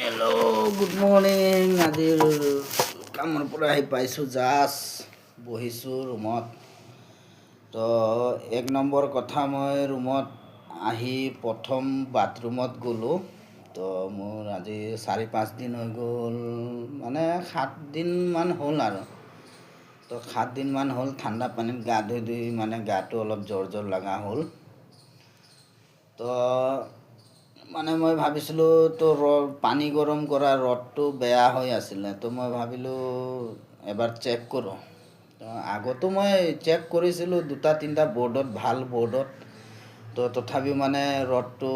Hello' good morning. আজিৰ কামৰ পৰা আহি পাইছোঁ, জাষ্ট বহিছোঁ ৰুমত। তো এক নম্বৰ কথা, মই ৰুমত আহি প্ৰথম বাথৰুমত গ'লোঁ। তো মোৰ আজি 4-5 দিন হৈ গ'ল, মানে 7 দিনমান হ'ল আৰু। তো 7 দিনমান হ'ল ঠাণ্ডা পানীত গা ধুই মানে গাটো অলপ জ্বৰ লগা হ'ল। তো মানে মই ভাবিছিলোঁ তো পানী গৰম কৰা ৰডটো বেয়া হৈ আছিলে। তো মই ভাবিলোঁ এবাৰ চেক কৰোঁ। তো আগতো মই চেক কৰিছিলোঁ 2-3টা বৰ্ডত, ভাল বৰ্ডত। তো তথাপিও মানে ৰডটো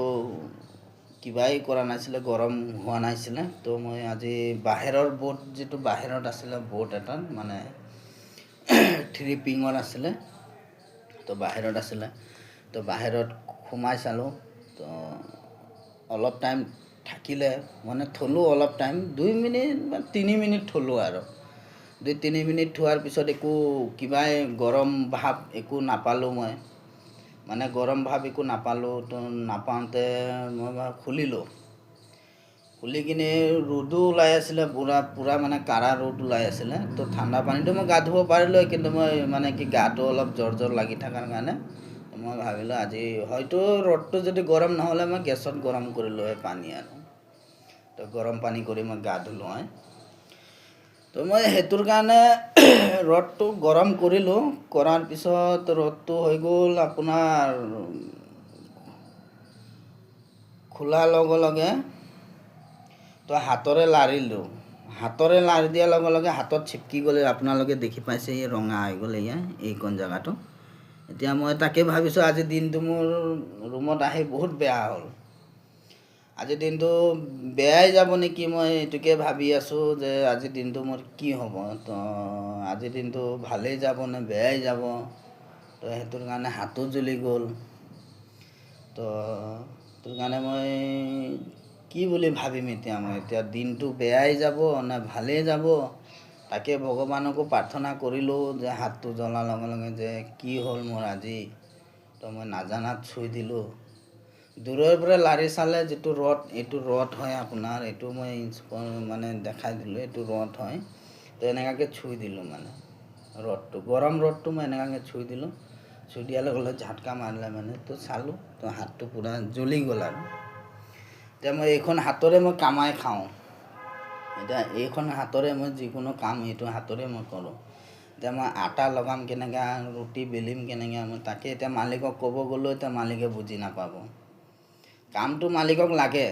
কিবাই কৰা নাছিলে, গৰম হোৱা নাছিলে। তো মই আজি বাহিৰৰ বৰ্ড, যিটো বাহিৰত আছিলে বৰ্ড এটা, মানে 3 পিঙৰ আছিলে। তো বাহিৰত আছিলে, তো বাহিৰত সোমাই চালোঁ। তো অলপ টাইম থাকিলে, মানে থ'লোঁ অলপ টাইম, 2 মিনিট বা 3 মিনিট থ'লোঁ আৰু। 2-3 মিনিট থোৱাৰ পিছত একো কিবাই গৰম ভাৱ একো নাপালোঁ মই। মানে গৰম ভাৱ একো নাপালোঁ। তো নাপাওঁতে মই খুলিলোঁ। খুলি কিনে ৰ'দো ওলাই আছিলে, পূৰা মানে কাঢ়া ৰ'দ ওলাই আছিলে। তো ঠাণ্ডা পানীটো মই গা ধুব পাৰিলোঁ, কিন্তু মই মানে কি গাটো অলপ জ্বৰ লাগি থকাৰ কাৰণে মই ভাবিলোঁ আজি হয়তো ৰ'দটো যদি গৰম নহ'লে মই গেছত গৰম কৰিলোঁ হয় পানী আৰু। তো গৰম পানী কৰি মই গা ধুলোঁ হয়। তো মই সেইটোৰ কাৰণে ৰ'দটো গৰম কৰিলোঁ। কৰাৰ পিছত ৰ'দটো হৈ গ'ল আপোনাৰ খোলাৰ লগে লগে তো হাতৰে লাৰিলোঁ। হাতৰে লাৰি দিয়াৰ লগে লগে হাতত চিপকি গ'লে, আপোনালোকে দেখি পাইছে, এই ৰঙা হৈ গ'ল এইকণ জেগাটো। এতিয়া মই তাকে ভাবিছোঁ আজিৰ দিনটো মোৰ ৰুমত আহি বহুত বেয়া হ'ল। আজিৰ দিনটো বেয়াই যাব নেকি, মই এইটোকে ভাবি আছোঁ যে আজিৰ দিনটো মোৰ কি হ'ব। তো আজিৰ দিনটো ভালেই যাব নে বেয়াই যাব। তো সেইটোৰ কাৰণে হাতো জ্বলি গ'ল। তো সেইটোৰ কাৰণে মই কি বুলি ভাবিম এতিয়া। মই এতিয়া দিনটো বেয়াই যাব নে ভালেই যাব, তাকে ভগৱানকো প্ৰাৰ্থনা কৰিলোঁ যে হাতটো জ্বলাৰ লগে লগে যে কি হ'ল মোৰ আজি। তো মই নাজানাত চুই দিলোঁ। দূৰৰ পৰা লাৰি চালে যিটো ৰড, এইটো ৰড হয় আপোনাৰ, এইটো মই মানে দেখাই দিলোঁ, এইটো ৰড হয়। তো এনেকুৱাকৈ চুই দিলোঁ মানে ৰডটো, গৰম ৰডটো মই এনেকুৱাকৈ চুই দিলোঁ। চুই দিয়াৰ লগে লগে ঝাটকা মাৰিলে মানে। তো চালোঁ, তো হাতটো পূৰা জ্বলি গ'ল আৰু। এতিয়া মই এইখন হাতৰে মই কামাই খাওঁ। এতিয়া এইখন হাতৰে মই যিকোনো কাম এইটো হাতৰে মই কৰোঁ। এতিয়া মই আটা লগাম কেনেকৈ, ৰুটি বেলিম কেনেকৈ, মই তাকে এতিয়া মালিকক ক'ব গ'লেও এতিয়া মালিকে বুজি নাপাব। কামটো মালিকক লাগে,